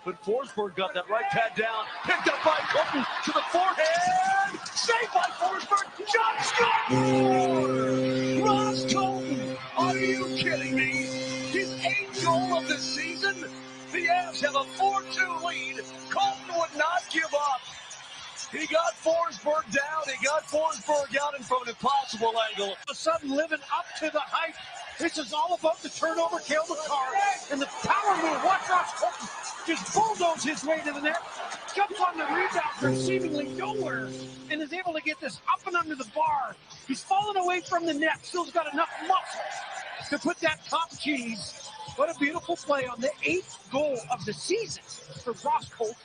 But Forsberg got that right pad down, picked up by Colton to the forehand, saved by Forsberg, shot, scores! Ross Colton, are you kidding me? His 8th goal of the season? The Avs have a 4-2 lead. Colton would not give up. He got Forsberg down. He got Forsberg out in from an impossible angle. All of a sudden living up to the hype. This is all about the turnover, Cale Makar, and the power move. Watch Ross Colton just bulldoze his way to the net. Jumps on the rebound from seemingly nowhere and is able to get this up and under the bar. He's fallen away from the net. Still's got enough muscle to put that top cheese. What a beautiful play on the 8th goal of the season for Ross Colton.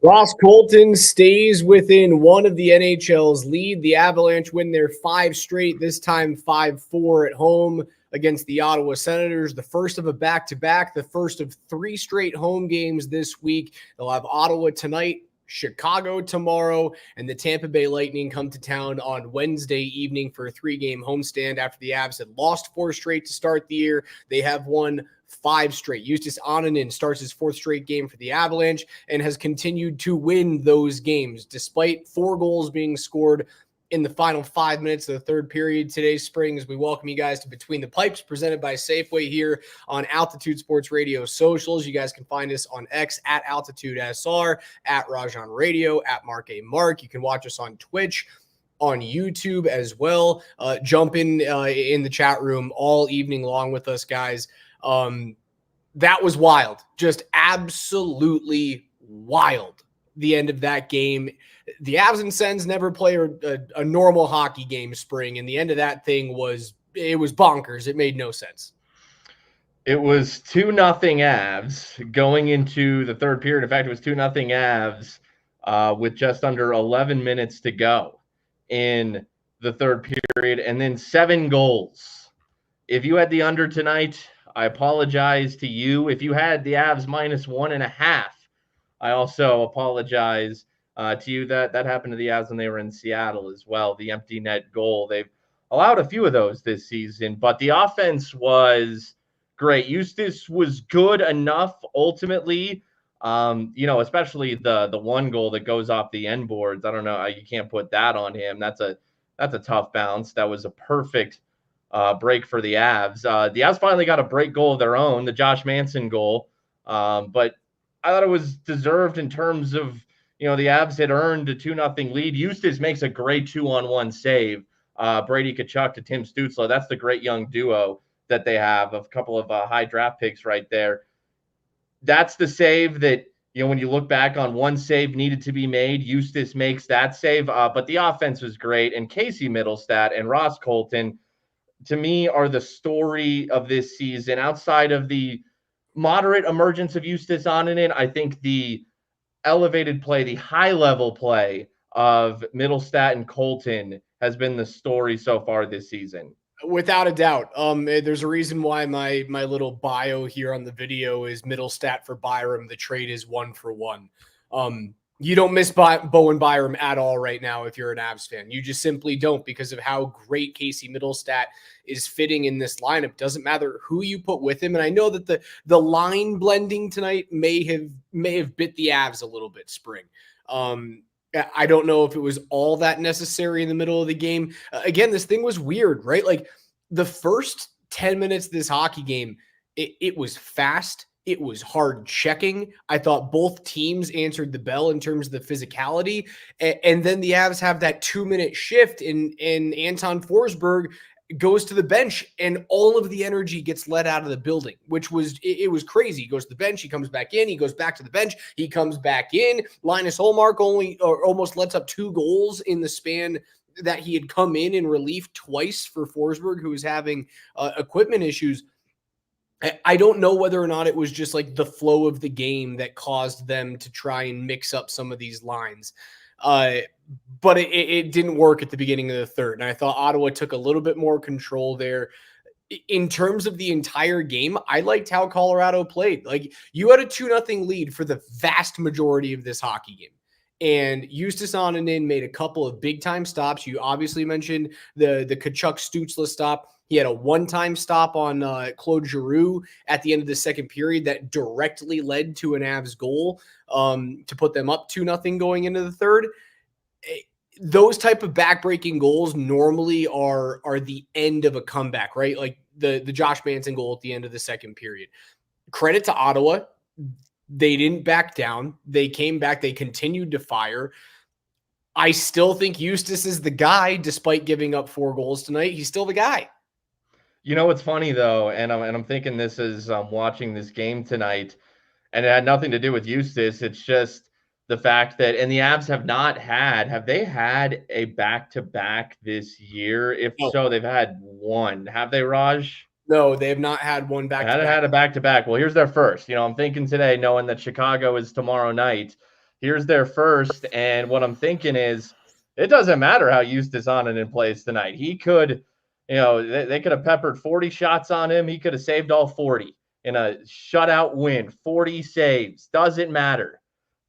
Ross Colton stays within one of the NHL's lead. The Avalanche win their 5 straight, this time 5-4 at home against the Ottawa Senators. The first of a back-to-back, the first of 3 straight home games this week. They'll have Ottawa tonight, Chicago tomorrow, and the Tampa Bay Lightning come to town on Wednesday evening for a 3-game homestand after the Avs had lost 4 straight to start the year. They have won 5 straight. Justus Annunen starts his 4th straight game for the Avalanche and has continued to win those games despite 4 goals being scored in the final 5 minutes of the third period. Today, Springs, we welcome you guys to Between the Pipes, presented by Safeway here on Altitude Sports Radio socials. You guys can find us on X at Altitude SR, at Rajan Radio, at Mark A. Mark. You can watch us on Twitch, on YouTube as well. Jump in the chat room all evening long with us, guys. That was wild. Just absolutely wild. The end of that game. The Avs and Sens never play a normal hockey game, Spring, and the end of that thing was bonkers. It made no sense. It was 2-0 Avs going into the third period. In fact, it was 2-0 Avs with just under 11 minutes to go in the third period, and then 7 goals. If you had the under tonight, I apologize to you. If you had the Avs -1.5, I also apologize to you. That happened to the Avs when they were in Seattle as well. The empty net goal. They've allowed a few of those this season, but the offense was great. Justus was good enough ultimately, especially the one goal that goes off the end boards. I don't know. You can't put that on him. That's a tough bounce. That was a perfect break for the Avs. The Avs finally got a break goal of their own, the Josh Manson goal. But I thought it was deserved in terms of, the Avs had earned a 2-0 lead. Justus makes a great 2-on-1 save. Brady Tkachuk to Tim Stützle. That's the great young duo that they have, a couple of high draft picks right there. That's the save that, when you look back on, one save needed to be made. Justus makes that save. But the offense was great. And Casey Mittlestadt and Ross Colton, to me, are the story of this season. Outside of the moderate emergence of Justus Annunen, I think the elevated play, the high-level play of Mittlestadt and Colton has been the story so far this season. Without a doubt. There's a reason why my little bio here on the video is Mittlestadt for Byram. The trade is 1-for-1. You don't miss Bowen Byram at all right now if you're an Avs fan. You just simply don't, because of how great Casey Mittlestadt is fitting in this lineup. Doesn't matter who you put with him. And I know that the line blending tonight may have bit the Avs a little bit, Spring. I don't know if it was all that necessary in the middle of the game. Again, this thing was weird, right? Like the first 10 minutes of this hockey game, it was fast. It was hard checking. I thought both teams answered the bell in terms of the physicality. And then the Avs have that 2-minute shift and Anton Forsberg goes to the bench and all of the energy gets let out of the building, which was crazy. He goes to the bench, he comes back in, he goes back to the bench, he comes back in. Linus Ullmark almost lets up 2 goals in the span that he had come in relief twice for Forsberg, who was having equipment issues. I don't know whether or not it was just like the flow of the game that caused them to try and mix up some of these lines. But it didn't work at the beginning of the third. And I thought Ottawa took a little bit more control there. In terms of the entire game, I liked how Colorado played. Like, you had a 2-0 lead for the vast majority of this hockey game. And Eustace Onanen made a couple of big-time stops. You obviously mentioned the Kachuk Stutzla stop. He had a one-time stop on Claude Giroux at the end of the second period that directly led to an Avs goal to put them up 2-0 going into the third. Those type of back-breaking goals normally are the end of a comeback, right? Like the Josh Manson goal at the end of the second period. Credit to Ottawa. They didn't back down. They came back. They continued to fire. I still think Eustace is the guy, despite giving up 4 goals tonight. He's still the guy. You know what's funny though, and I'm thinking this as I'm watching this game tonight, and it had nothing to do with Eustace. It's just the fact that, and the Avs have they had a back-to-back this year? If so, they've had one. Have they, Raj? No, they have not had one They back-to-back. hadn't had a back-to-back. Well, here's their first. I'm thinking today, knowing that Chicago is tomorrow night, here's their first, and what I'm thinking is, it doesn't matter how Eustace Onanen plays tonight. He could, they could have peppered 40 shots on him. He could have saved all 40 in a shutout win, 40 saves. Doesn't matter.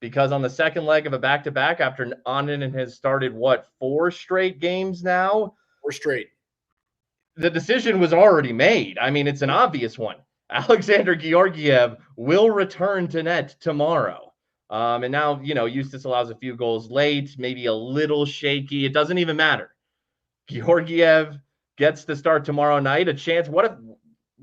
Because on the second leg of a back-to-back, after Onanen has started, 4 straight games now? 4 straight. The decision was already made. I mean, it's an obvious one. Alexander Georgiev will return to net tomorrow. And now, Eustace allows a few goals late, maybe a little shaky. It doesn't even matter. Georgiev gets to start tomorrow night. A chance. What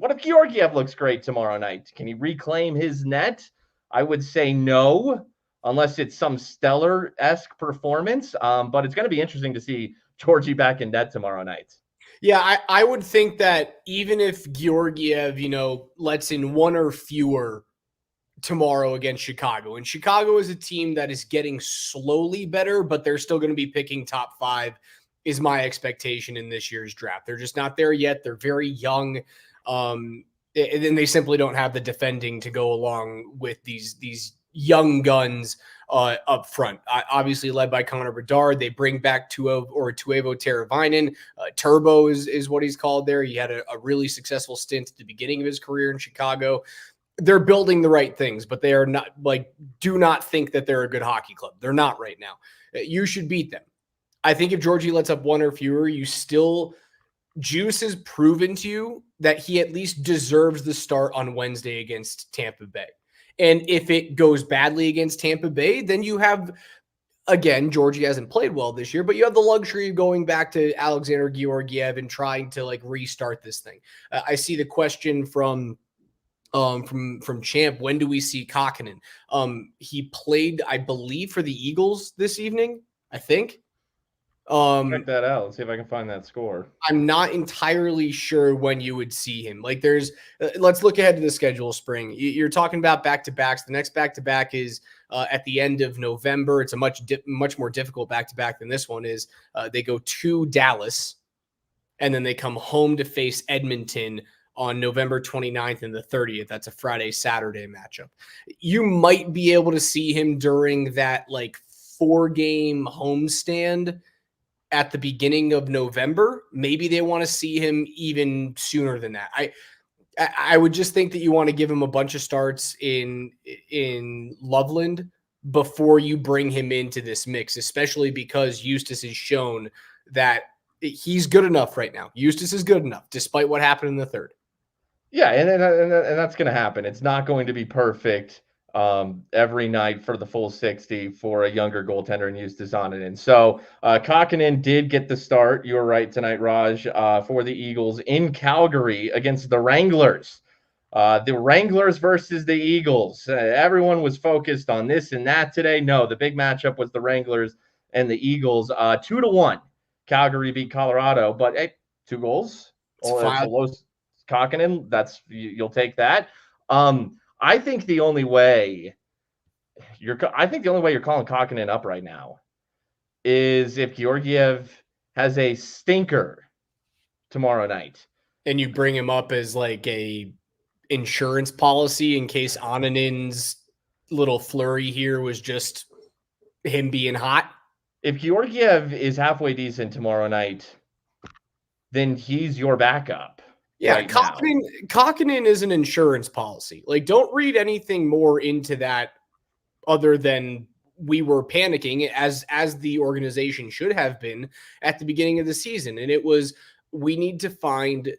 if Georgiev looks great tomorrow night? Can he reclaim his net? I would say no, unless it's some stellar-esque performance. But it's going to be interesting to see Georgie back in net tomorrow night. Yeah, I would think that even if Georgiev, lets in 1 or fewer tomorrow against Chicago, and Chicago is a team that is getting slowly better, but they're still going to be picking top 5, is my expectation in this year's draft. They're just not there yet. They're very young, and they simply don't have the defending to go along with these young guns up front. Obviously led by Connor Bedard. They bring back Tuovo Teravainen. Turbo is what he's called there. He had a really successful stint at the beginning of his career in Chicago. They're building the right things, but they are not, do not think that they're a good hockey club. They're not right now. You should beat them. I think if Georgie lets up 1 or fewer, Juice has proven to you that he at least deserves the start on Wednesday against Tampa Bay. And if it goes badly against Tampa Bay, then you have, again, Georgie hasn't played well this year, but you have the luxury of going back to Alexander Georgiev and trying to restart this thing. I see the question from Champ, when do we see Kokkonen? He played, I believe, for the Eagles this evening, I think. Check that out. Let's see if I can find that score. I'm not entirely sure when you would see him. Let's look ahead to the schedule, Spring. You're talking about back-to-backs. The next back-to-back is at the end of November. It's a much more difficult back-to-back than this one is. They go to Dallas, and then they come home to face Edmonton on November 29th and the 30th. That's a Friday-Saturday matchup. You might be able to see him during that 4-game homestand at the beginning of November. Maybe they want to see him even sooner than that. I would just think that you want to give him a bunch of starts in Loveland before you bring him into this mix, especially because Eustace has shown that he's good enough right now. Eustace is good enough, despite what happened in the third. Yeah, and that's going to happen. It's not going to be perfect every night for the full 60 for a younger goaltender in Eustace Onanen. So Kokkonen did get the start. You were right tonight, Raj, for the Eagles in Calgary against the Wranglers. The Wranglers versus the Eagles. Everyone was focused on this and that today. No, the big matchup was the Wranglers and the Eagles. 2-1. Calgary beat Colorado, but 2 goals. It's a low Kokkonen. You'll take that. I think the only way you're calling Kokkonen up right now is if Georgiev has a stinker tomorrow night, and you bring him up as a insurance policy in case Onanen's little flurry here was just him being hot. If Georgiev is halfway decent tomorrow night, then he's your backup. Yeah, right Kokkonen is an insurance policy. Don't read anything more into that other than we were panicking as the organization should have been at the beginning of the season. And it was, we need to find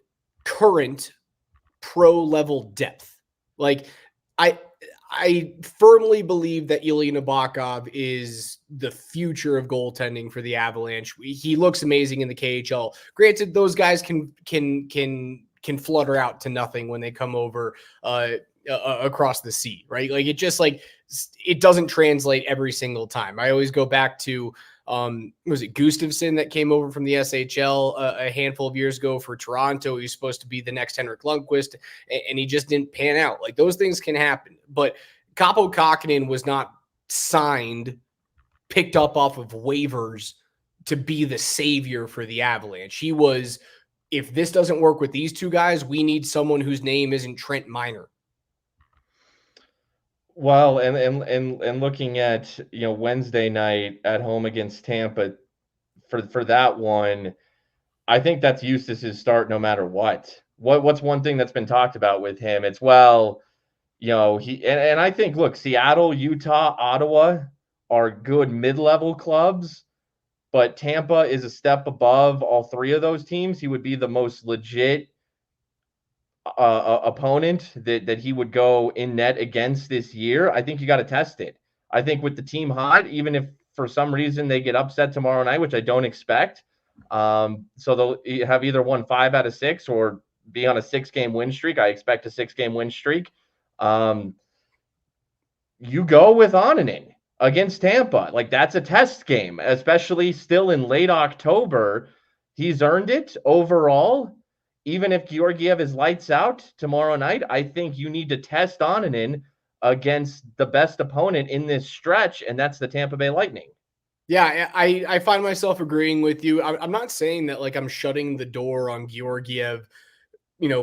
current pro level depth. Like I firmly believe that Ilya Nabokov is the future of goaltending for the Avalanche. He looks amazing in the KHL. Granted, those guys can flutter out to nothing when they come over across the sea, right? Like it just like it doesn't translate every single time. I always go back to was it Gustafsson that came over from the SHL a handful of years ago for Toronto? He was supposed to be the next Henrik Lundqvist, and he just didn't pan out. Like those things can happen. But Kaapo Kakkonen was not signed, picked up off of waivers to be the savior for the Avalanche. He was, if this doesn't work with these two guys, we need someone whose name isn't Trent Miner. Well, and looking at, Wednesday night at home against Tampa for that one, I think that's Eustace's start no matter what. What's one thing that's been talked about with him? It's, well, he and I think, look, Seattle, Utah, Ottawa are good mid-level clubs, but Tampa is a step above all three of those teams. He would be the most legit opponent that he would go in net against this year. I think you got to test it. I think with the team hot, even if for some reason they get upset tomorrow night, which I don't expect, so they'll have either won 5 out of 6 or be on a 6-game win streak. I expect a 6-game win streak. You go with Onanen against Tampa. Like, that's a test game, especially still in late October. He's earned it overall. Even if Georgiev is lights out tomorrow night, I think you need to test Onanen against the best opponent in this stretch, and that's the Tampa Bay Lightning. Yeah, I find myself agreeing with you. I'm not saying that like I'm shutting the door on Georgiev,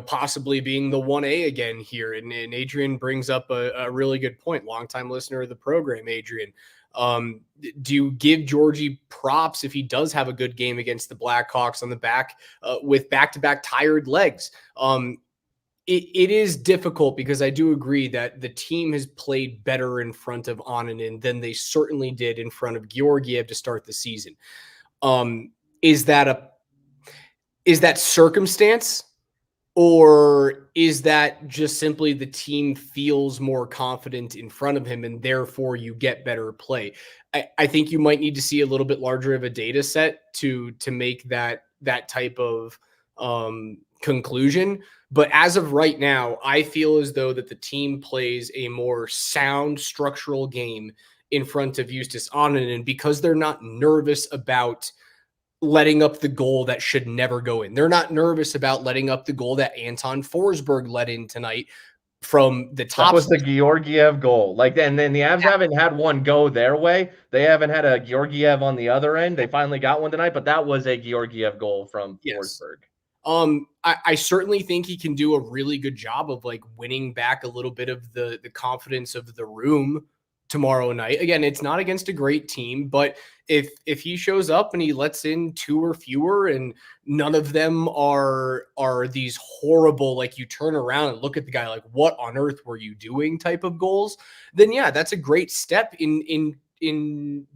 possibly being the 1A again here. And Adrian brings up a really good point. Longtime listener of the program, Adrian. Do you give Georgie props if he does have a good game against the Blackhawks on the back with back-to-back tired legs? It is difficult because I do agree that the team has played better in front of Onanen than they certainly did in front of Georgiev to start the season. Is that circumstance? Or is that just simply the team feels more confident in front of him and therefore you get better play? I think you might need to see a little bit larger of a data set to make that type of conclusion. But as of right now, I feel as though that the team plays a more sound structural game in front of Eustace Onanen because they're not nervous about letting up the goal that should never go in. They're not nervous about letting up the goal that Anton Forsberg let in tonight from the top. That was the Georgiev goal. Like, and then the Avs haven't had one go their way. They haven't had a Georgiev on the other end. They finally got one tonight, but that was a Georgiev goal from Forsberg. I certainly think he can do a really good job of like winning back a little bit of the confidence of the room tomorrow night. Again, it's not against a great team, but if he shows up and he lets in 2 or fewer and none of them are these horrible, like you turn around and look at the guy like, what on earth were you doing type of goals, then yeah, that's a great step in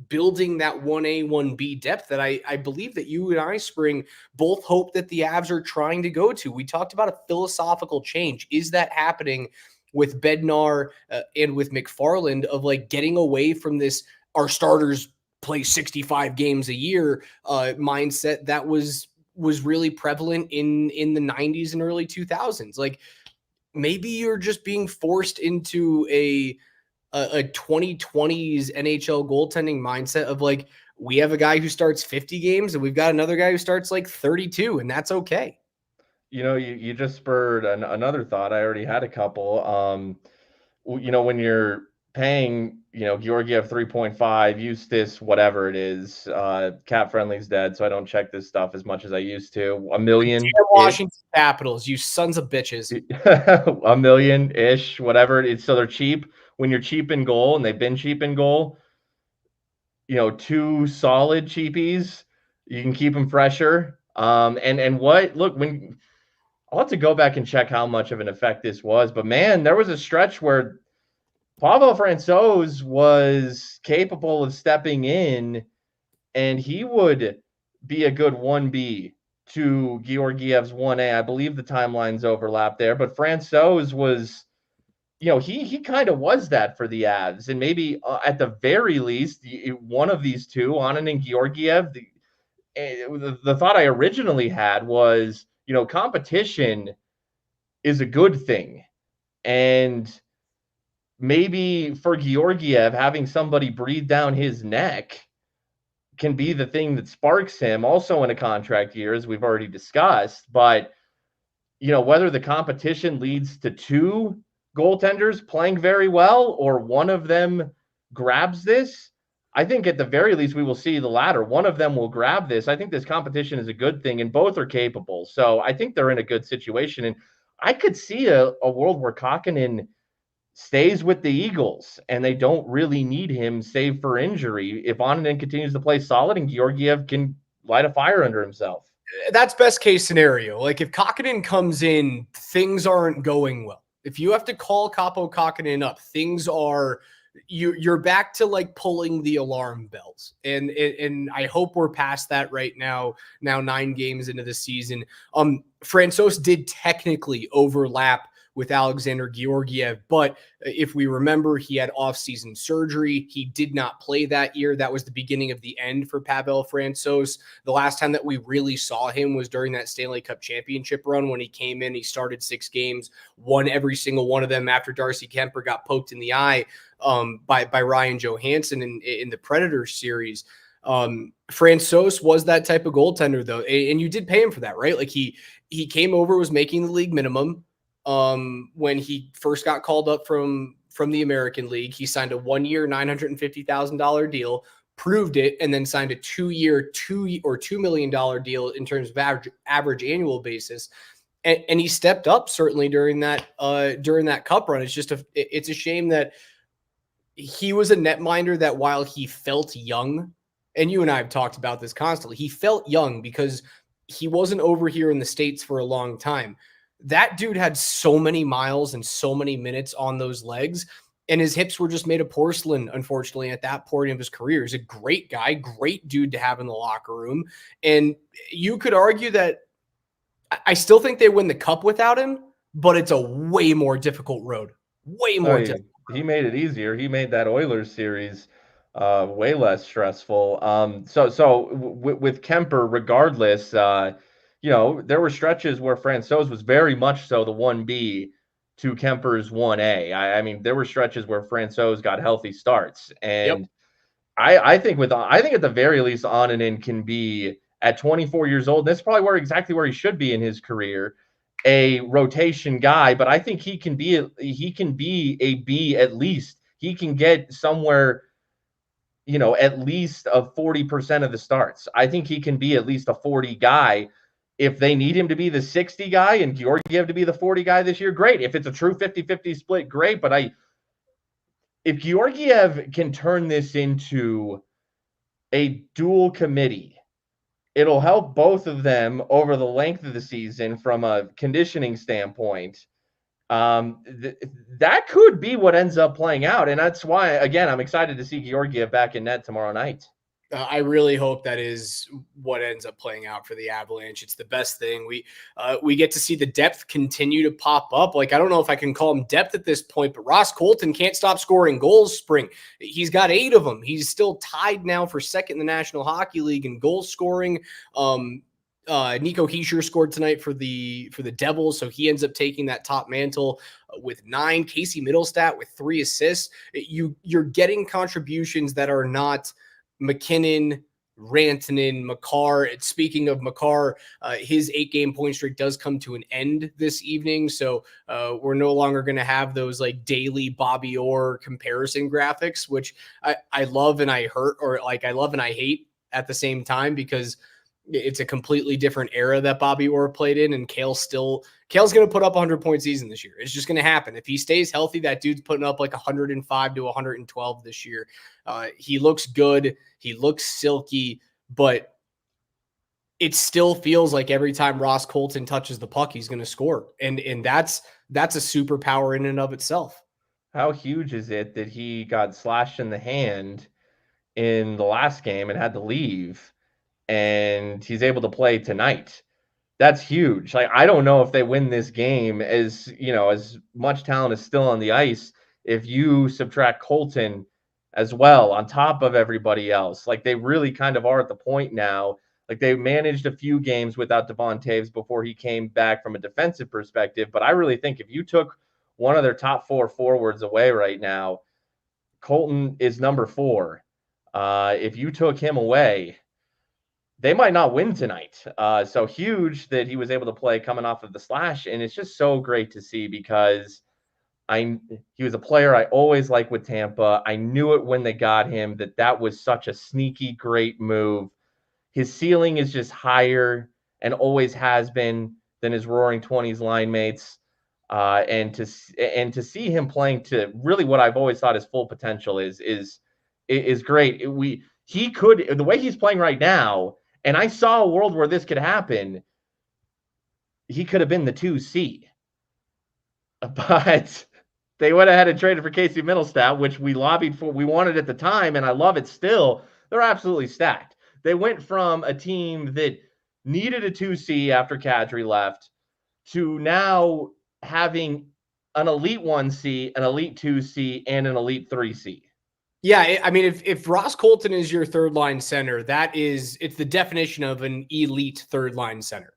building that 1A, 1B depth that I believe that you and I, Spring, both hope that the Avs are trying to go to. We talked about a philosophical change. Is that happening with Bednar and with McFarland of like getting away from this, our starters play 65 games a year mindset that was really prevalent in the 90s and early 2000s? Like maybe you're just being forced into a 2020s NHL goaltending mindset of like, we have a guy who starts 50 games and we've got another guy who starts like 32, and that's okay. You just spurred another thought. I already had a couple. When you're paying, Georgiev 3.5, Eustace, whatever it is, Cap Friendly's dead, so I don't check this stuff as much as I used to. $1 million. Washington Capitals, you sons of bitches. $1 million-ish, whatever it is. So they're cheap. When you're cheap in goal, and they've been cheap in goal, 2 solid cheapies, you can keep them fresher. I'll have to go back and check how much of an effect this was, but man, there was a stretch where Pavel Francouz was capable of stepping in, and he would be a good 1B to Georgiev's 1A. I believe the timelines overlap there, but Francouz was, he kind of was that for the Avs, and maybe at the very least, one of these two, Anand and Georgiev. The thought I originally had was, competition is a good thing, and maybe for Georgiev, having somebody breathe down his neck can be the thing that sparks him, also in a contract year, as we've already discussed. But, whether the competition leads to two goaltenders playing very well or one of them grabs this, I think at the very least we will see the latter. One of them will grab this. I think this competition is a good thing, and both are capable. So I think they're in a good situation. And I could see a world where Kakkonen stays with the Eagles, and they don't really need him save for injury if Onanen continues to play solid and Georgiev can light a fire under himself. That's best case scenario. Like if Kakkonen comes in, things aren't going well. If you have to call Capo Kakkonen up, things are you're back to like pulling the alarm bells. And I hope we're past that right now. Now 9 games into the season. Francouz did technically overlap with Alexander Georgiev, but if we remember, he had off-season surgery. He did not play that year. That was the beginning of the end for Pavel Francouz. The last time that we really saw him was during that Stanley Cup championship run when he came in. He started 6 games, won every single one of them after Darcy Kemper got poked in the eye by Ryan Johansson in the Predators series. Francouz was that type of goaltender, though, and you did pay him for that, right? Like he came over, was making the league minimum. When he first got called up from the American League, he signed a 1-year, $950,000 deal, proved it, and then signed a 2-year, $2 million deal in terms of average annual basis. And he stepped up certainly during that cup run. It's a shame that he was a netminder that while he felt young, and you and I have talked about this constantly, he felt young because he wasn't over here in the States for a long time. That dude had so many miles and so many minutes on those legs, and his hips were just made of porcelain, unfortunately, at that point of his career. He's a great guy, great dude to have in the locker room. And you could argue that I still think they win the cup without him, but it's a way more difficult road. Way more difficult. He made it easier. He made that Oilers series way less stressful. With Kemper, regardless, there were stretches where Francouz was very much so the 1B to Kemper's 1A. I mean, there were stretches where Francouz got healthy starts. And Yep. I think at the very least, Onanen can be at 24 years old. That's probably exactly where he should be in his career, a rotation guy. But I think he can be a B at least. He can get somewhere, at least of 40% of the starts. I think he can be at least a 40 guy. If they need him to be the 60 guy and Georgiev to be the 40 guy this year, great. If it's a true 50-50 split, great. But if Georgiev can turn this into a dual committee, it'll help both of them over the length of the season from a conditioning standpoint. That could be what ends up playing out. And that's why, again, I'm excited to see Georgiev back in net tomorrow night. I really hope that is what ends up playing out for the Avalanche. It's the best thing. We get to see the depth continue to pop up. Like, I don't know if I can call him depth at this point, but Ross Colton can't stop scoring goals, Spring. He's got 8 of them. He's still tied now for second in the National Hockey League in goal scoring. Nico Hischier scored tonight for the Devils, so he ends up taking that top mantle with 9. Casey Mittlestadt with 3 assists. You're getting contributions that are not McKinnon, Rantanen, Makar. Speaking of Makar, his 8-game point streak does come to an end this evening. So we're no longer going to have those like daily Bobby Orr comparison graphics, which I love and I love and I hate at the same time, because it's a completely different era that Bobby Orr played in, and Cale's going to put up 100-point season this year. It's just going to happen. If he stays healthy, that dude's putting up like 105 to 112 this year. He looks good. He looks silky, but it still feels like every time Ross Colton touches the puck, he's going to score. And that's a superpower in and of itself. how huge is it that he got slashed in the hand in the last game and had to leave, and he's able to play tonight? That's huge. Like, I don't know if they win this game, as as much talent is still on the ice, if you subtract Colton as well on top of everybody else. Like, they really kind of are at the point now. Like, they managed a few games without Devon Taves before he came back from a defensive perspective. But I really think if you took one of their top 4 forwards away right now, Colton is number 4. If you took him away, they might not win tonight. So huge that he was able to play coming off of the slash. And it's just so great to see, because he was a player I always liked with Tampa. I knew it when they got him that was such a sneaky, great move. His ceiling is just higher and always has been than his Roaring 20s line mates. And to see him playing to really what I've always thought his full potential is great. He could, the way he's playing right now, and I saw a world where this could happen, he could have been the 2C. But they went ahead and traded for Casey Mittlestadt, which we lobbied for. We wanted at the time, and I love it still. They're absolutely stacked. They went from a team that needed a 2C after Kadri left to now having an elite 1C, an elite 2C, and an elite 3C. Yeah, I mean, if Ross Colton is your third line center, it's the definition of an elite third line center.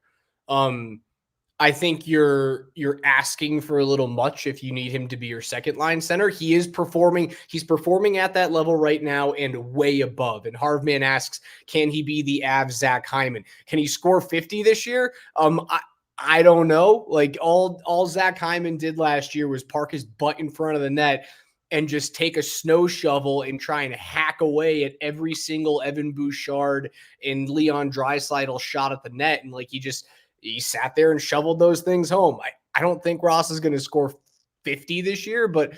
I think you're asking for a little much if you need him to be your second line center. He's performing at that level right now and way above. And Harvman asks, can he be the Avs Zach Hyman? Can he score 50 this year? I don't know. Like, all Zach Hyman did last year was park his butt in front of the net and just take a snow shovel and try and hack away at every single Evan Bouchard and Leon Draisaitl shot at the net. And like, he sat there and shoveled those things home. I don't think Ross is going to score 50 this year, but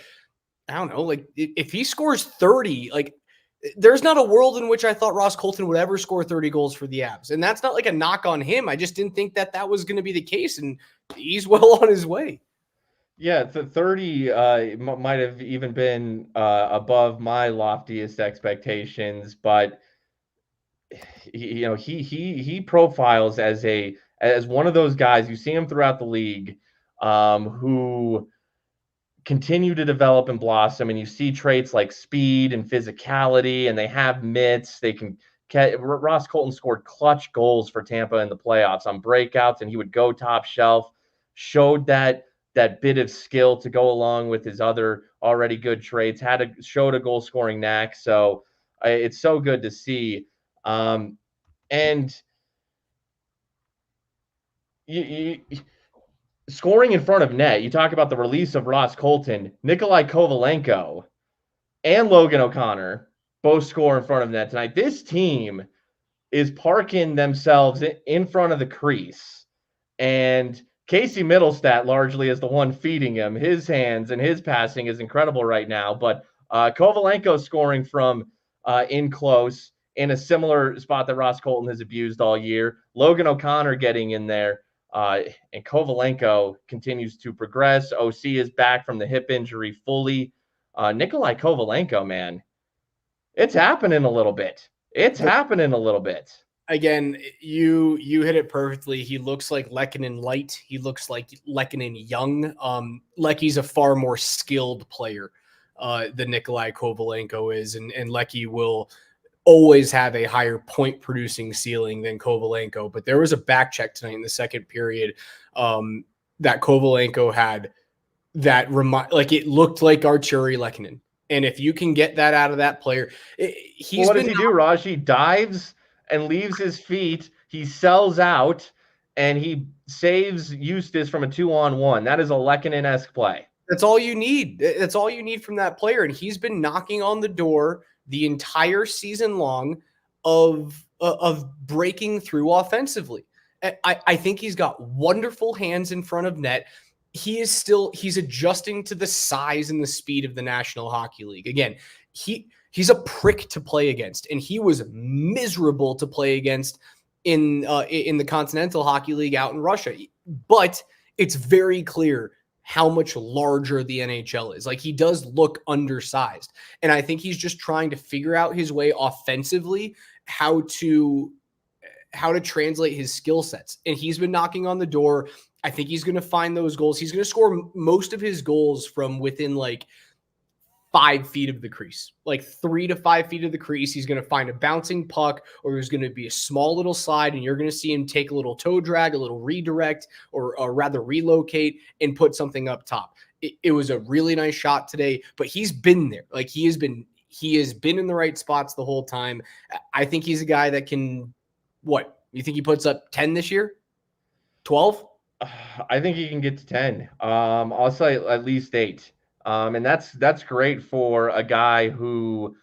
I don't know. Like, if he scores 30, like, there's not a world in which I thought Ross Colton would ever score 30 goals for the Avs. And that's not like a knock on him. I just didn't think that was going to be the case. And he's well on his way. Yeah, the 30 might have even been above my loftiest expectations, but he profiles as one of those guys. You see him throughout the league, who continue to develop and blossom, and you see traits like speed and physicality, and they have mitts. They can. Ross Colton scored clutch goals for Tampa in the playoffs on breakouts, and he would go top shelf. Showed that bit of skill to go along with his other already good traits. Showed a goal scoring knack. So it's so good to see. And scoring in front of net. You talk about the release of Ross Colton, Nikolai Kovalenko, and Logan O'Connor both score in front of net tonight. This team is parking themselves in front of the crease, and Casey Mittlestadt largely is the one feeding him. His hands and his passing is incredible right now. But Kovalenko scoring from in close in a similar spot that Ross Colton has abused all year. Logan O'Connor getting in there. And Kovalenko continues to progress. OC is back from the hip injury fully. Nikolai Kovalenko, man, it's happening a little bit. Again, you hit it perfectly. He looks like Lehkonen light. He looks like Lehkonen young. Lecky's a far more skilled player than Nikolai Kovalenko is, and Lecky will always have a higher point producing ceiling than Kovalenko. But there was a back check tonight in the second period that Kovalenko had that it looked like Arturi Lehkonen. And if you can get that out of that player, what does he do, Raj? He dives and leaves his feet. He sells out, and he saves Eustace from a 2-on-1. That is a Lehkonen-esque play. That's all you need. That's all you need from that player. And he's been knocking on the door the entire season long of breaking through offensively. I think he's got wonderful hands in front of net. He's adjusting to the size and the speed of the National Hockey League. Again, he's a prick to play against, and he was miserable to play against in the Continental Hockey League out in Russia. But it's very clear how much larger the NHL is. Like, he does look undersized. And I think he's just trying to figure out his way offensively, how to translate his skill sets. And he's been knocking on the door. I think he's going to find those goals. He's going to score most of his goals from within like 5 feet of the crease, like 3 to 5 feet of the crease. He's going to find a bouncing puck, or there's going to be a small little slide, and you're going to see him take a little toe drag, a little redirect, or rather relocate and put something up top. It was a really nice shot today, but he's been there. Like, he has been in the right spots the whole time. I think he's a guy that can, what, you think he puts up 10 this year? 12? I think he can get to 10. I'll say at least 8. And that's great for a guy who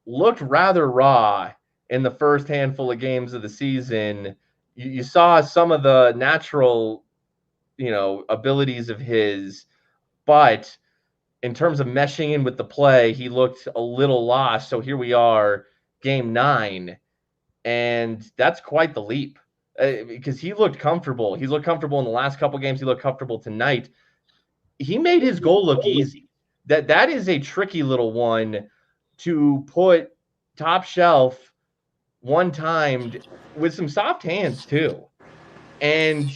looked rather raw in the first handful of games of the season. You saw some of the natural, abilities of his, but in terms of meshing in with the play, he looked a little lost. So here we are, game 9, and that's quite the leap because he looked comfortable. He looked comfortable in the last couple games. He looked comfortable tonight. He made his goal look easy. That is a tricky little one to put top shelf one-timed with some soft hands too. And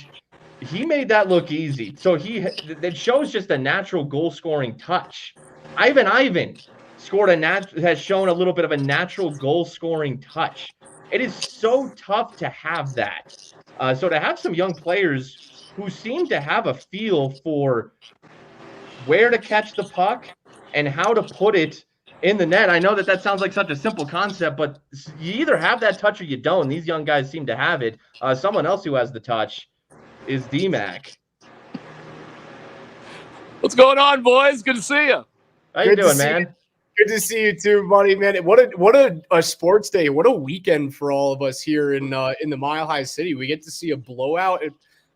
he made that look easy. So that shows just a natural goal-scoring touch. Ivan has shown a little bit of a natural goal-scoring touch. It is so tough to have that. So to have some young players who seem to have a feel for where to catch the puck and how to put it in the net. I know that sounds like such a simple concept, but you either have that touch or you don't. These young guys seem to have it. Someone else who has the touch is D-Mac. What's going on, boys? Good to see you. How you doing, man? Good to see you too, buddy, man. What a sports day. What a weekend for all of us here in the Mile High City. We get to see a blowout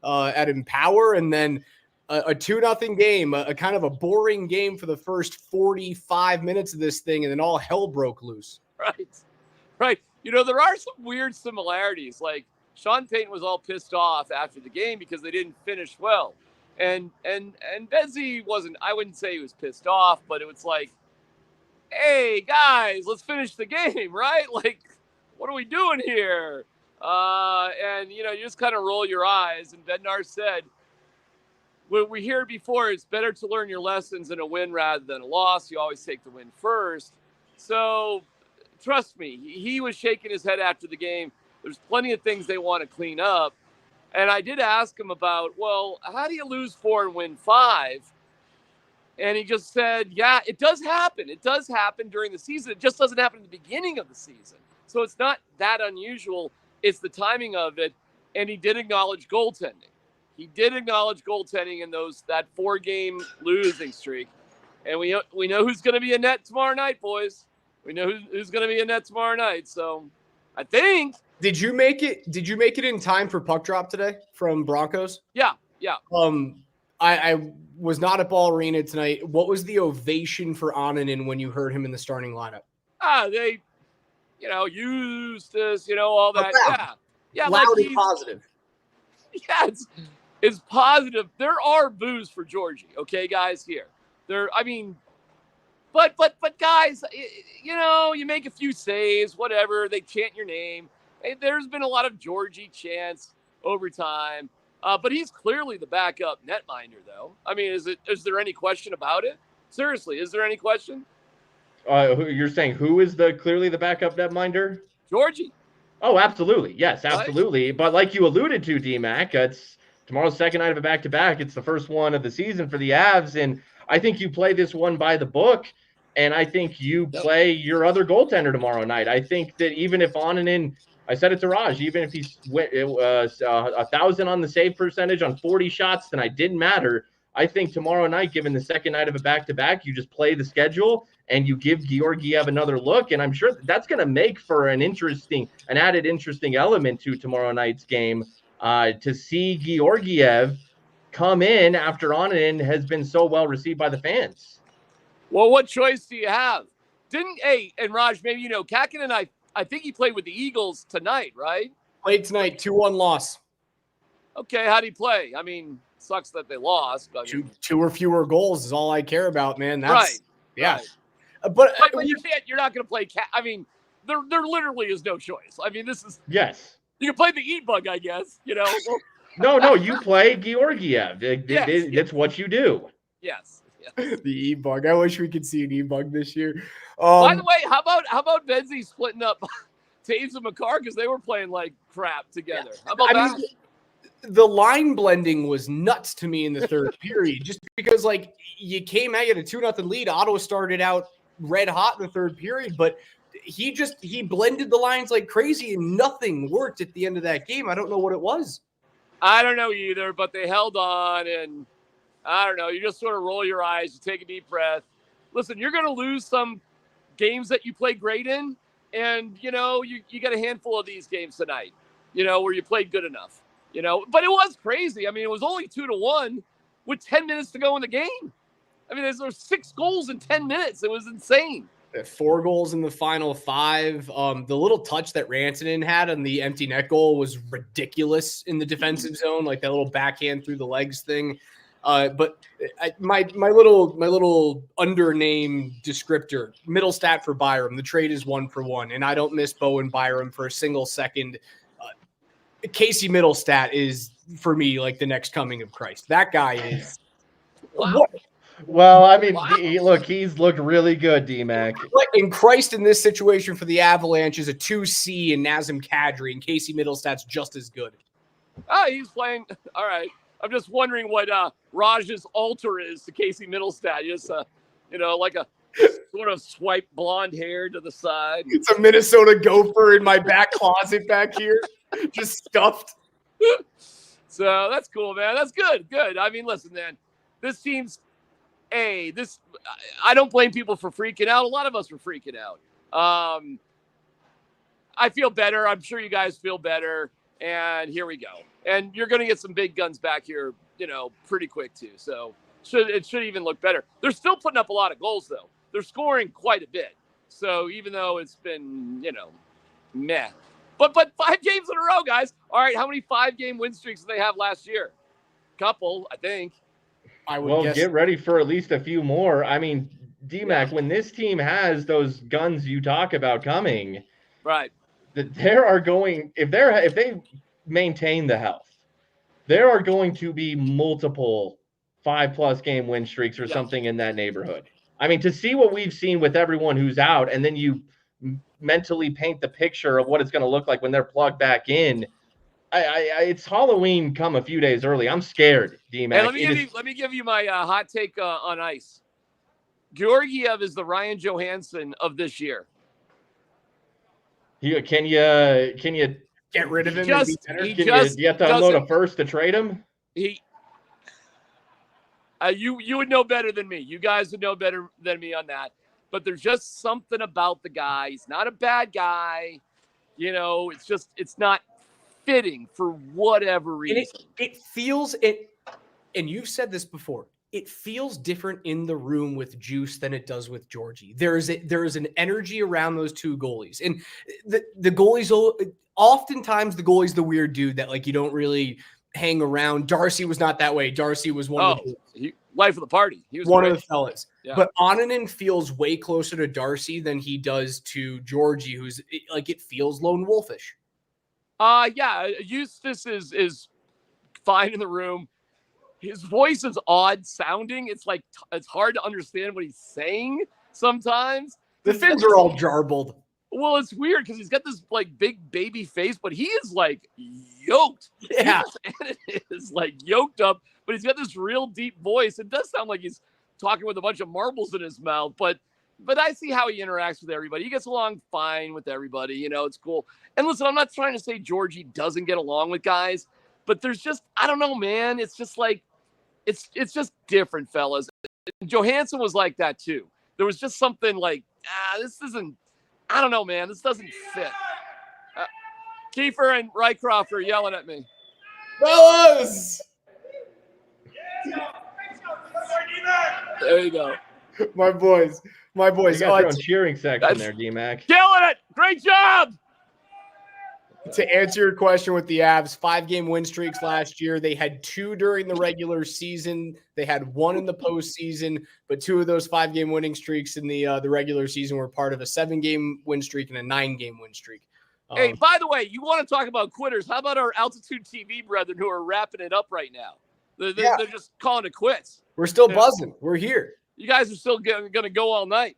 at Empower, and then a 2-0 game, a kind of a boring game for the first 45 minutes of this thing, and then all hell broke loose. Right. There are some weird similarities. Like, Sean Payton was all pissed off after the game because they didn't finish well. And Bezzy wasn't, I wouldn't say he was pissed off, but it was like, hey, guys, let's finish the game, right? Like, what are we doing here? And, you just kind of roll your eyes. And Bednar said, what we heard before, it's better to learn your lessons in a win rather than a loss. You always take the win first. So trust me, he was shaking his head after the game. There's plenty of things they want to clean up. And I did ask him about, well, how do you lose 4 and win 5? And he just said, yeah, it does happen. It does happen during the season. It just doesn't happen at the beginning of the season. So it's not that unusual. It's the timing of it. And he did acknowledge goaltending. He did acknowledge goaltending in that 4-game losing streak. And we know who's going to be in net tomorrow night, boys. We know who's going to be in net tomorrow night. So I think. Did you make it in time for puck drop today from Broncos? Yeah. I was not at Ball Arena tonight. What was the ovation for Annunen when you heard him in the starting lineup? They, Eustace, all that. Yeah. Loud and positive. Yeah, it's positive. There are boos for Georgie, okay, guys, here. But guys, you make a few saves, whatever, they chant your name. Hey, there's been a lot of Georgie chants over time. But he's clearly the backup netminder, though. I mean, is there any question about it? Seriously, is there any question? You're saying who is clearly the backup netminder? Georgie. Oh, absolutely. Yes, absolutely. Right? But like you alluded to, D-Mac, it's tomorrow's second night of a back-to-back. It's the first one of the season for the Avs, and I think you play this one by the book, and I think you play your other goaltender tomorrow night. I think that even if Annunen, I said it to Raj, even if he's 1,000 on the save percentage on 40 shots tonight, didn't matter. I think tomorrow night, given the second night of a back-to-back, you just play the schedule and you give Georgiev another look. And I'm sure that's going to make for an added interesting element to tomorrow night's game to see Georgiev come in after Annunen has been so well received by the fans. Well, what choice do you have? And Raj, maybe you know, Kakinen, I think he played with the Eagles tonight, right? Played tonight, 2-1 loss. Okay, how'd he play? I mean, sucks that they lost. I mean, two or fewer goals is all I care about, man. That's right. Yeah. Right. But you're not going to play. I mean, there literally is no choice. I mean, this is Yes. You can play the eat bug, I guess. You know. No, you play Georgiev. That's what you do. Yes. The e-bug. I wish we could see an e-bug this year. By the way, how about Benzie splitting up Taves and McCarr because they were playing like crap together? How about that? The line blending was nuts to me in the third period, just because like you came out, you had a 2-0 lead. Ottawa started out red hot in the third period, but he blended the lines like crazy and nothing worked at the end of that game. I don't know what it was. I don't know either, but they held on, and I don't know. You just sort of roll your eyes, you take a deep breath. Listen, you're going to lose some games that you play great in, and you know you got a handful of these games tonight, you know, where you played good enough. You know, but it was crazy. I mean, it was only 2-1 with 10 minutes to go in the game. I mean, there's 6 goals in 10 minutes. It was insane. 4 goals in the final 5. The little touch that Rantanen had on the empty net goal was ridiculous in the defensive zone, like that little backhand through the legs thing. But my little undername descriptor, Mittlestadt for Byram. The trade is 1-for-1, and I don't miss Bowen Byram for a single second. Casey Mittlestadt is, for me, like the next coming of Christ. That guy is. Wow. Well, I mean, he's looked really good, D-Mac. And Christ in this situation for the Avalanche is a 2C in Nazem Kadri, and Casey Mittelstadt's just as good. He's playing. All right. I'm just wondering what Raj's alter is to Casey Mittelstadt. Just, like a sort of swipe blonde hair to the side. It's a Minnesota Gopher in my back closet back here, just stuffed. So that's cool, man. That's good. Good. I mean, listen, man, this team's I don't blame people for freaking out. A lot of us were freaking out. I feel better. I'm sure you guys feel better. And here we go. And you're going to get some big guns back here, pretty quick too. So it should even look better. They're still putting up a lot of goals, though. They're scoring quite a bit. So even though it's been, meh. But 5 games in a row, guys. All right, how many 5-game win streaks did they have last year? Couple, I think. I would guess. Get ready for at least a few more. I mean, D-Mac, when this team has those guns you talk about coming, right? That there are going if they maintain the health, there are going to be multiple 5+ game win streaks or something in that neighborhood. I mean, to see what we've seen with everyone who's out, and then you mentally paint the picture of what it's going to look like when they're plugged back in. It's Halloween come a few days early. I'm scared, D-Mac. Hey, let me give you my hot take on ice. Georgiev is the Ryan Johansson of this year. Can you get rid of him? Do you have to unload a first to trade him? You would know better than me. You guys would know better than me on that. But there's just something about the guy. He's not a bad guy. It's not fitting for whatever reason. And it feels it, and you've said this before. It feels different in the room with Juice than it does with Georgie. There is an energy around those two goalies, and the goalies. Oftentimes, the goalie's the weird dude that like you don't really hang around. Darcy was not that way. Darcy was one of the life of the party. He was one of the fellas. Yeah. But Onanen feels way closer to Darcy than he does to Georgie, who's like it feels lone wolfish. Eustace is fine in the room. His voice is odd sounding. It's like it's hard to understand what he's saying sometimes. The fins are all jarbled. Well, it's weird because he's got this like big baby face, but he is like yoked. Yeah, it is like yoked up, but he's got this real deep voice. It does sound like he's talking with a bunch of marbles in his mouth, but I see how he interacts with everybody. He gets along fine with everybody. It's cool. And listen, I'm not trying to say Georgie doesn't get along with guys, but there's just, I don't know, man. It's just like, it's just different, fellas. Johansson was like that too. There was just something like, this isn't, I don't know, man. This doesn't fit. Kiefer and Rycroft are yelling at me. Fellas! There you go. My boys. You got your own cheering section there, D-Mac. Killing it. Great job. To answer your question with the Avs, 5-game win streaks last year. They had 2 during the regular season. They had 1 in the postseason, but 2 of those 5-game winning streaks in the regular season were part of a 7-game win streak and a 9-game win streak. Hey, by the way, you want to talk about quitters? How about our Altitude TV brethren who are wrapping it up right now? They're just calling it quits. We're still buzzing. We're here. You guys are still going to go all night.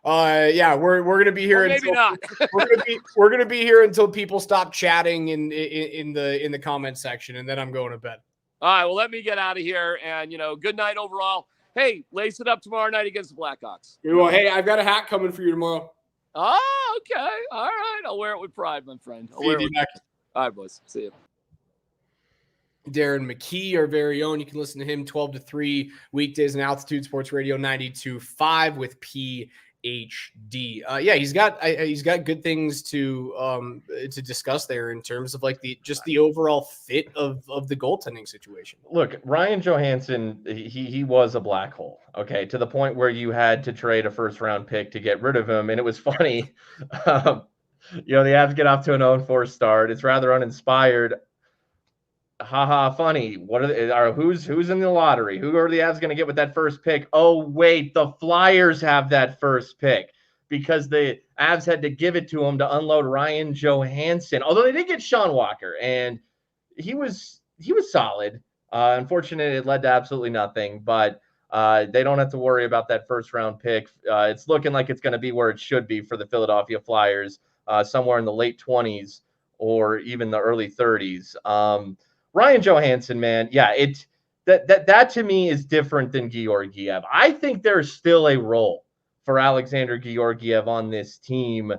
Yeah, we're gonna be here. Or maybe not. we're gonna be here until people stop chatting in the comment section, and then I'm going to bed. All right, well, let me get out of here, and good night overall. Hey, lace it up tomorrow night against the Blackhawks. Well, hey, I've got a hat coming for you tomorrow. Oh, okay, all right. I'll wear it with pride, my friend. All right, boys. See you. Darren McKee, our very own. You can listen to him 12 to 3 weekdays on Altitude Sports Radio 92.5 with PhD. Yeah, he's got good things to discuss there in terms of like the overall fit of the goaltending situation. Look, Ryan Johansson, he was a black hole, okay, to the point where you had to trade a first-round pick to get rid of him, and it was funny. The Avs get off to an 0-4 start. It's rather uninspired. Haha, funny. What who's in the lottery? Who are the Avs going to get with that first pick? Oh, wait, the Flyers have that first pick because the Avs had to give it to them to unload Ryan Johansson. Although they did get Sean Walker, and he was solid. Unfortunately, it led to absolutely nothing, but they don't have to worry about that first round pick. It's looking like it's going to be where it should be for the Philadelphia Flyers, somewhere in the late 20s or even the early 30s. Ryan Johansson, man, yeah, that to me is different than Georgiev. I think there's still a role for Alexander Georgiev on this team.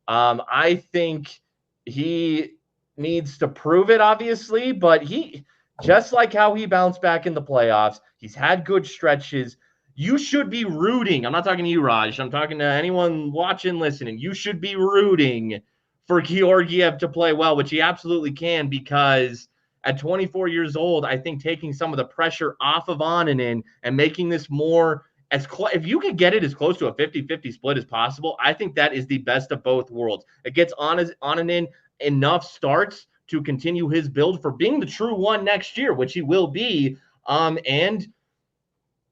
I think he needs to prove it, obviously, but he, just like how he bounced back in the playoffs, he's had good stretches. You should be rooting. I'm not talking to you, Raj. I'm talking to anyone watching, listening. You should be rooting for Georgiev to play well, which he absolutely can, because at 24 years old, I think taking some of the pressure off of Onanen and making this more if you could get it as close to a 50-50 split as possible, I think that is the best of both worlds. It gets Onanen enough starts to continue his build for being the true one next year, which he will be. And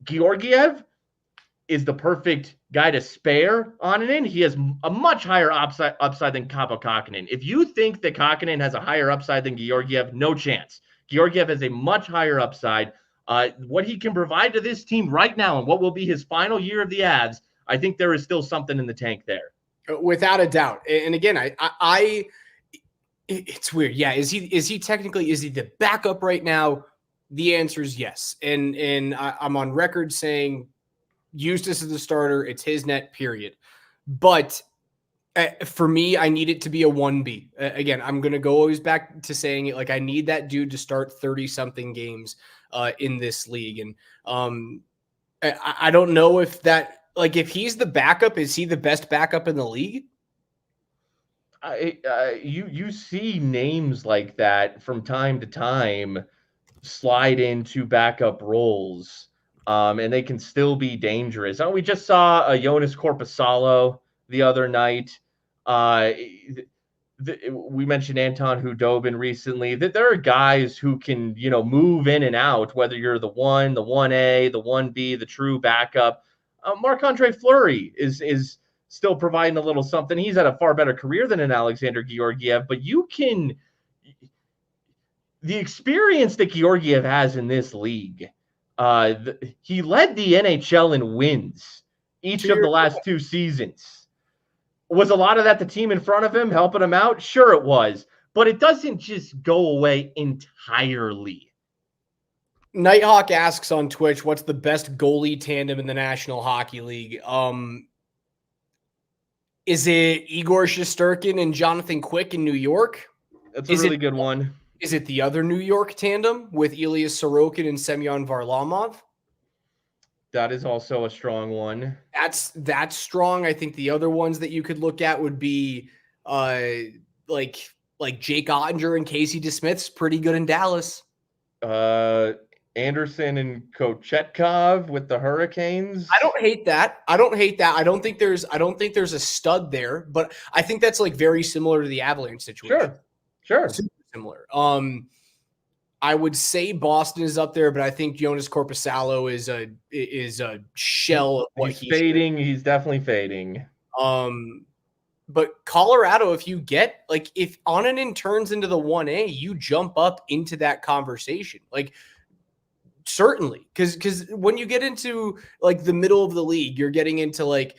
Georgiev is the perfect guy to spare Onanen. He has a much higher upside than Kaapo Kähkönen. If you think that Kähkönen has a higher upside than Georgiev, no chance. Georgiev has a much higher upside. What he can provide to this team right now and what will be his final year of the Avs, I think there is still something in the tank there. Without a doubt. And again, it's weird. Yeah. Is he the backup right now? The answer is yes. And I'm on record saying Eustace is the starter. It's his net, period. But for me, I need it to be a 1B. Again, I'm going to go always back to saying it. Like, I need that dude to start 30-something games in this league. And I don't know if that, like, if he's the backup, is he the best backup in the league? You see names like that from time to time slide into backup roles. And they can still be dangerous. We just saw Jonas Korpisalo the other night. We mentioned Anton Hudobin recently. That there are guys who can, move in and out, whether you're the 1, the 1A, the 1B, the true backup. Marc-Andre Fleury is still providing a little something. He's had a far better career than an Alexander Georgiev, but the experience that Georgiev has in this league, he led the NHL in wins each of the last 2 seasons. Was a lot of that the team in front of him helping him out? Sure it was, but it doesn't just go away entirely. Nighthawk asks on Twitch, what's the best goalie tandem in the National Hockey League? Is it Igor Shesterkin and Jonathan Quick in New York? That's a really good one. Is it the other New York tandem with Ilya Sorokin and Semyon Varlamov? That is also a strong one. That's strong. I think the other ones that you could look at would be like Jake Ottinger and Casey DeSmith's pretty good in Dallas. Anderson and Kochetkov with the Hurricanes. I don't hate that. I don't think there's a stud there, but I think that's like very similar to the Avalanche situation. Sure. Super similar. I would say Boston is up there, but I think Jonas Korpisalo is a shell of what he's fading. He's definitely fading. But Colorado, if Onanen turns into the 1A, you jump up into that conversation. Like, certainly, because when you get into like the middle of the league, you're getting into like,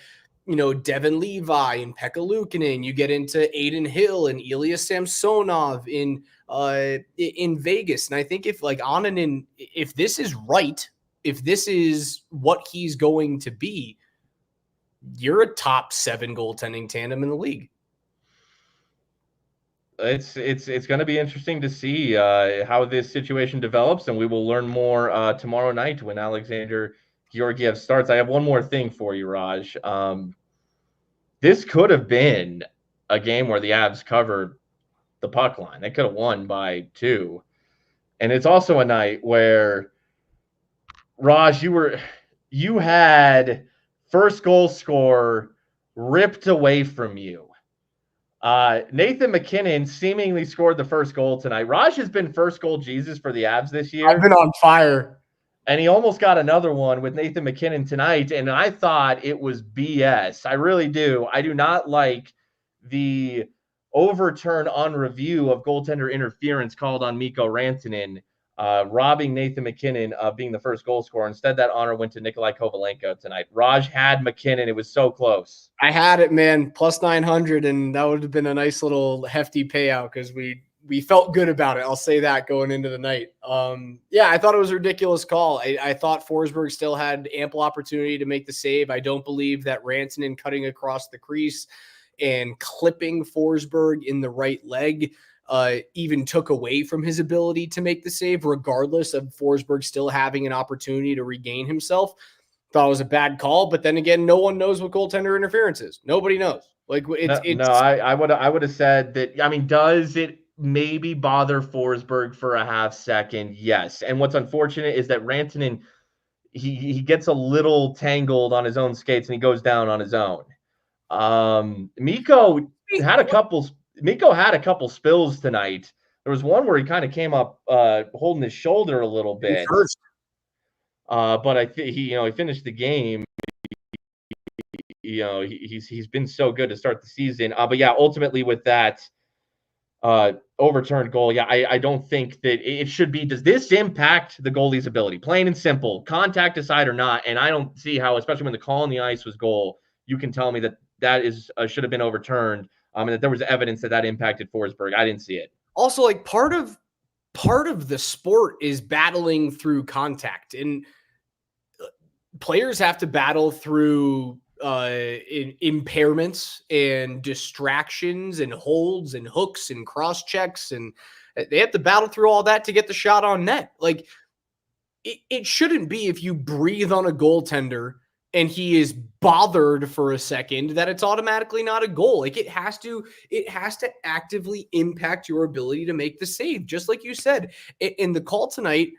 Devin Levi and Pekka Luukkonen. You get into Aiden Hill and Ilya Samsonov in Vegas. And I think if like Onanen, if this is right, if this is what he's going to be, you're a top 7 goaltending tandem in the league. It's going to be interesting to see how this situation develops, and we will learn more tomorrow night when Alexander Georgiev starts. I have one more thing for you, Raj. This could have been a game where the Avs covered the puck line. They could have won by 2. And it's also a night where, Raj, you had first goal scorer ripped away from you. Nathan MacKinnon seemingly scored the first goal tonight. Raj has been first goal Jesus for the Avs this year. I've been on fire. And he almost got another one with Nathan MacKinnon tonight, and I thought it was BS. I really do. I do not like the overturn on review of goaltender interference called on Mikko Rantanen, robbing Nathan MacKinnon of being the first goal scorer. Instead, that honor went to Nikolai Kovalenko tonight. Raj had MacKinnon. It was so close. I had it, man. Plus 900, and that would have been a nice little hefty payout because we felt good about it. I'll say that going into the night. Yeah, I thought it was a ridiculous call. I thought Forsberg still had ample opportunity to make the save. I don't believe that Rantanen cutting across the crease and clipping Forsberg in the right leg even took away from his ability to make the save, regardless of Forsberg still having an opportunity to regain himself. Thought it was a bad call, but then again, no one knows what goaltender interference is. Nobody knows. Like I would have said that. I mean, does it maybe bother Forsberg for a half second? Yes. And what's unfortunate is that Rantanen, he gets a little tangled on his own skates and he goes down on his own. Mikko had a couple spills tonight. There was one where he kind of came up holding his shoulder a little bit. But I think he finished the game. He's been so good to start the season. But yeah, ultimately with that overturned goal, yeah, I don't think that it should be. Does this impact the goalie's ability? Plain and simple, contact aside or not. And I don't see how, especially when the call on the ice was goal, you can tell me that is should have been overturned. And that there was evidence that impacted Forsberg. I didn't see it. Also, like part of the sport is battling through contact, and players have to battle through impairments and distractions and holds and hooks and cross checks, and they have to battle through all that to get the shot on net. Like it shouldn't be if you breathe on a goaltender and he is bothered for a second that it's automatically not a goal. Like it has to actively impact your ability to make the save. Just like you said, in the call tonight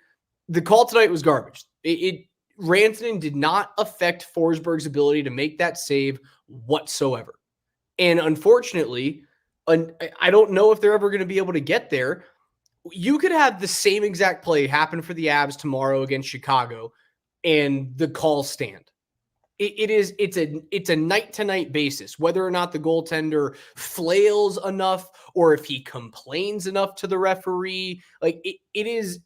was garbage. Rantanen did not affect Forsberg's ability to make that save whatsoever. And unfortunately, I don't know if they're ever going to be able to get there. You could have the same exact play happen for the Avs tomorrow against Chicago and the call stand. It's a night-to-night basis, whether or not the goaltender flails enough or if he complains enough to the referee. Like it is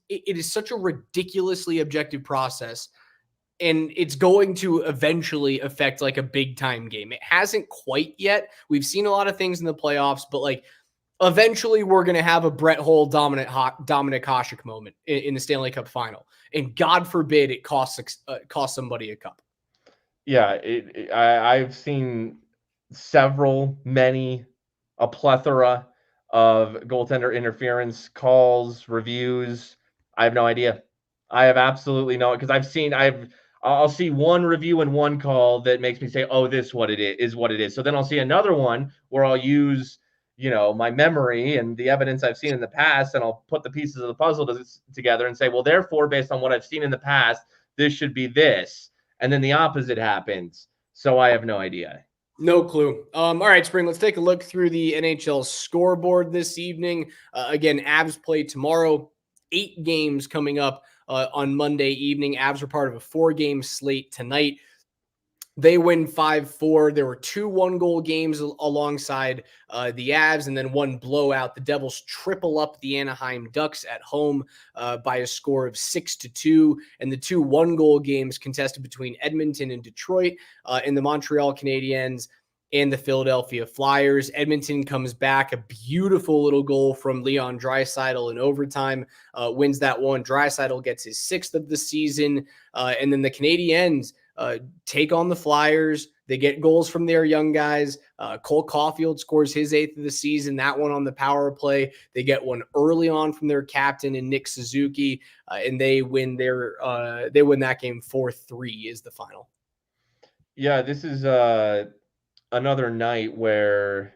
such a ridiculously objective process. And it's going to eventually affect like a big time game. It hasn't quite yet. We've seen a lot of things in the playoffs, but like eventually we're going to have a Brett Hull Dominic Hasek moment in the Stanley Cup final. And God forbid it costs somebody a cup. Yeah, I've seen a plethora of goaltender interference calls, reviews. I have no idea. I have absolutely no, because I'll see one review and one call that makes me say, oh, this is what it is. So then I'll see another one where I'll use my memory and the evidence I've seen in the past, and I'll put the pieces of the puzzle together and say, well, therefore, based on what I've seen in the past, this should be this. And then the opposite happens. So I have no idea. No clue. All right, Spring, let's take a look through the NHL scoreboard this evening. Again, Avs play tomorrow. 8 games coming up on Monday evening. Avs are part of a 4-game slate tonight. They win 5-4. There were 2 one-goal games alongside the Avs, and then 1 blowout. The Devils triple up the Anaheim Ducks at home by a score of 6-2. And the 2 one-goal games contested between Edmonton and Detroit, and the Montreal Canadiens and the Philadelphia Flyers. Edmonton comes back, a beautiful little goal from Leon Draisaitl in overtime, wins that one. Draisaitl gets his 6th of the season, and then the Canadiens take on the Flyers. They get goals from their young guys. Cole Caulfield scores his 8th of the season, that one on the power play. They get one early on from their captain and Nick Suzuki, and they win that game 4-3 is the final. Yeah, this is another night where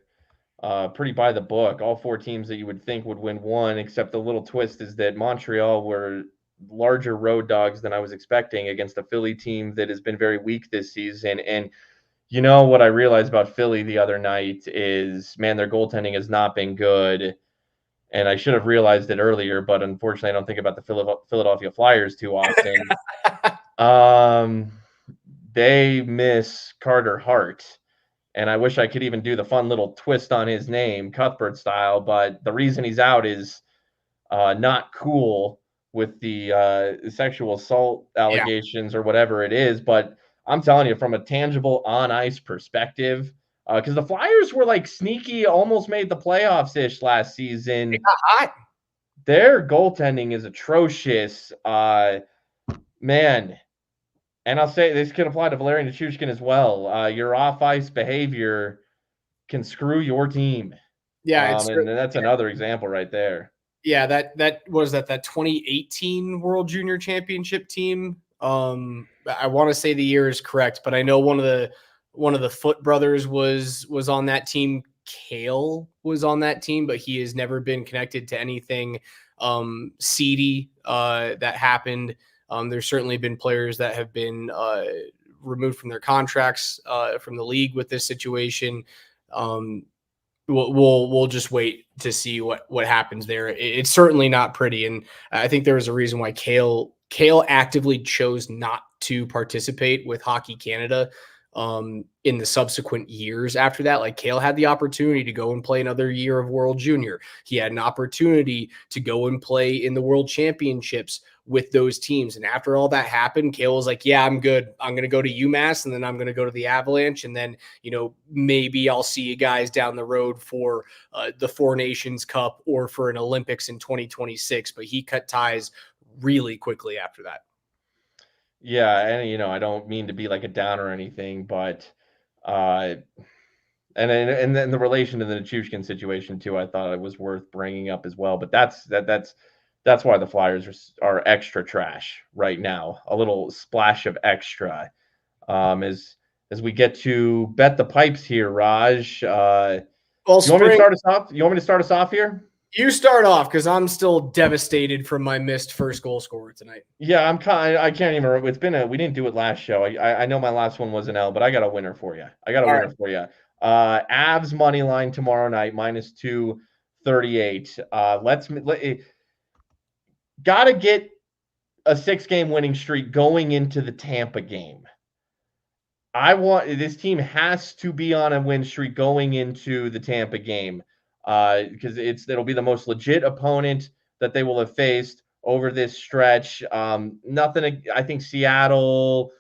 pretty by the book. All 4 teams that you would think would win one, except the little twist is that Montreal were larger road dogs than I was expecting against a Philly team that has been very weak this season. And what I realized about Philly the other night is, man, their goaltending has not been good. And I should have realized it earlier, but unfortunately I don't think about the Philadelphia Flyers too often. They miss Carter Hart. And I wish I could even do the fun little twist on his name, Cuthbert style, but the reason he's out is not cool with the sexual assault allegations or whatever it is. But I'm telling you, from a tangible on-ice perspective, because the Flyers were like sneaky, almost made the playoffs-ish last season. They got hot. Their goaltending is atrocious. Man, and I'll say this can apply to Valerian Nichushkin as well. Your off-ice behavior can screw your team. Yeah, and that's another example right there. Yeah, that was that 2018 World Junior Championship team. I want to say the year is correct, but I know one of the Foot brothers was on that team. Kale was on that team, but he has never been connected to anything seedy that happened. There's certainly been players that have been removed from their contracts from the league with this situation. We'll just wait to see what happens there. It's certainly not pretty, and I think there was a reason why Kale actively chose not to participate with Hockey Canada in the subsequent years after that. Like, Kale had the opportunity to go and play another year of World Junior. He had an opportunity to go and play in the World Championships with those teams. And after all that happened, Kale was like, yeah, I'm good. I'm going to go to UMass, and then I'm going to go to the Avalanche. And then, maybe I'll see you guys down the road for the Four Nations Cup or for an Olympics in 2026. But he cut ties really quickly after that. Yeah, and I don't mean to be like a downer or anything, but and then the relation to the Nichushkin situation too, I thought it was worth bringing up as well. But that's why the Flyers are extra trash right now. A little splash of extra as we get to bet the pipes here, Raj. You want me to start us off? You want me to start us off here? You start off, because I'm still devastated from my missed first goal scorer tonight. Yeah, I can't even remember. We didn't do it last show. I know my last one was an L, but I got a winner for you. For you. Avs money line tomorrow night, -238. Got to get a 6-game winning streak going into the Tampa game. This team has to be on a win streak going into the Tampa game. Because it'll be the most legit opponent that they will have faced over this stretch. Nothing. I think Seattle,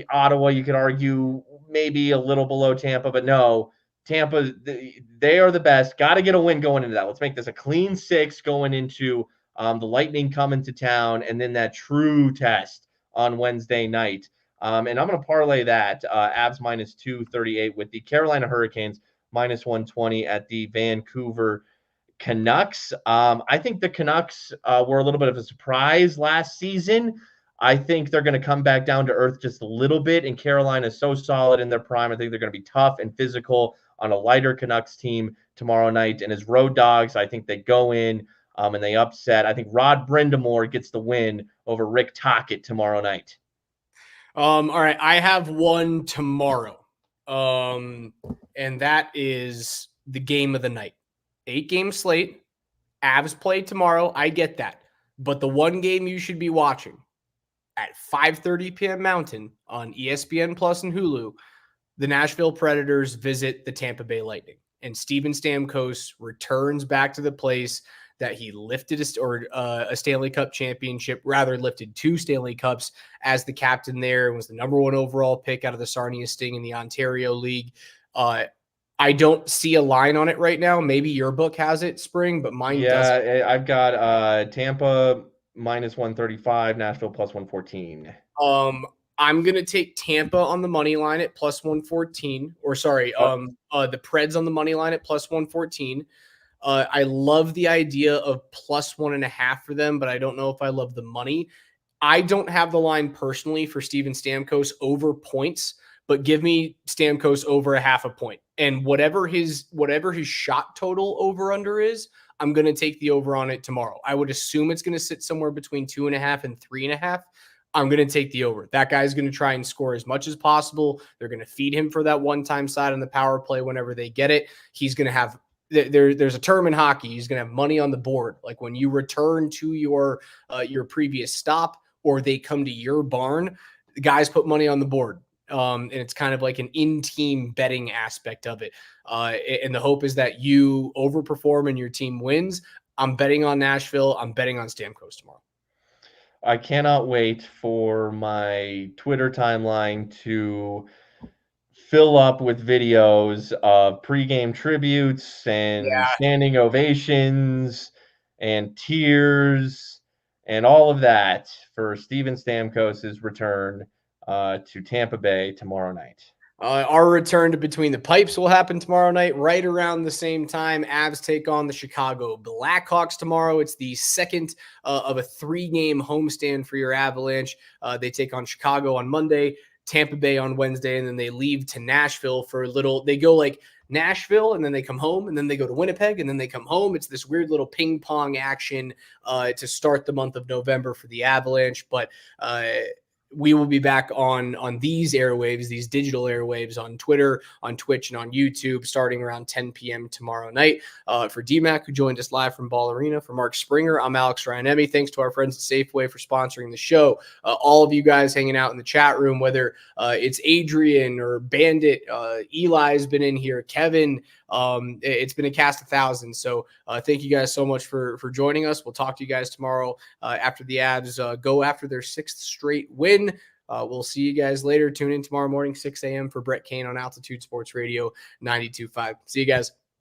Ottawa, you could argue maybe a little below Tampa, but no, Tampa, they are the best. Got to get a win going into that. Let's make this a clean 6 going into the Lightning coming to town, and then that true test on Wednesday night. And I'm going to parlay that Avs -238 with the Carolina Hurricanes -120 at the Vancouver Canucks. I think the Canucks were a little bit of a surprise last season. I think they're going to come back down to earth just a little bit, and Carolina is so solid in their prime. I think they're going to be tough and physical on a lighter Canucks team tomorrow night. And as road dogs, I think they go in and they upset. I think Rod Brindamore gets the win over Rick Tocchet tomorrow night. All right, I have one tomorrow. And that is the game of the night. 8-game slate. Avs play tomorrow. I get that. But the one game you should be watching at 5:30 p.m. Mountain on ESPN Plus and Hulu, the Nashville Predators visit the Tampa Bay Lightning. And Steven Stamkos returns back to the place that he lifted a Stanley Cup championship, rather lifted 2 Stanley Cups as the captain there, and was the number 1 overall pick out of the Sarnia Sting in the Ontario League. I don't see a line on it right now. Maybe your book has it, Spring, but mine doesn't. Yeah, I've got Tampa minus 135, Nashville plus 114. I'm going to take Tampa on the money line at plus 114, or sorry, the Preds on the money line at plus 114. I love the idea of plus 1.5 for them, but I don't know if I love the money. I don't have the line personally for Steven Stamkos over points, but give me Stamkos over 0.5 point. And whatever his shot total over under is, I'm going to take the over on it tomorrow. I would assume it's going to sit somewhere between 2.5 and 3.5. I'm going to take the over. That guy's going to try and score as much as possible. They're going to feed him for that one-time side on the power play whenever they get it. He's going to have there's a term in hockey. He's going to have money on the board. Like when you return to your previous stop or they come to your barn, the guys put money on the board. And it's kind of like an in-team betting aspect of it. And the hope is that you overperform and your team wins. I'm betting on Nashville. I'm betting on Stamkos tomorrow. I cannot wait for my Twitter timeline to fill up with videos of pregame tributes and standing ovations and tears and all of that for Steven Stamkos' return to Tampa Bay tomorrow night. Our return to Between the Pipes will happen tomorrow night, right around the same time. Avs take on the Chicago Blackhawks tomorrow. It's the second of a 3-game homestand for your Avalanche. They take on Chicago on Monday, Tampa Bay on Wednesday, and then they leave to Nashville for a little. They go like Nashville, and then they come home, and then they go to Winnipeg, and then they come home. It's this weird little ping pong action to start the month of November for the Avalanche. But we will be back on these airwaves, these digital airwaves on Twitter, on Twitch, and on YouTube starting around 10 p.m. tomorrow night. For DMAC, who joined us live from Ball Arena, for Mark Springer, I'm Alex Ryanemi. Thanks to our friends at Safeway for sponsoring the show. All of you guys hanging out in the chat room, whether it's Adrian or Bandit, Eli's been in here, Kevin. It's been a cast of thousands. So thank you guys so much for joining us. We'll talk to you guys tomorrow after the Avs go after their 6th straight win. We'll see you guys later. Tune in tomorrow morning, 6 a.m. for Brett Kane on Altitude Sports Radio 92.5. See you guys.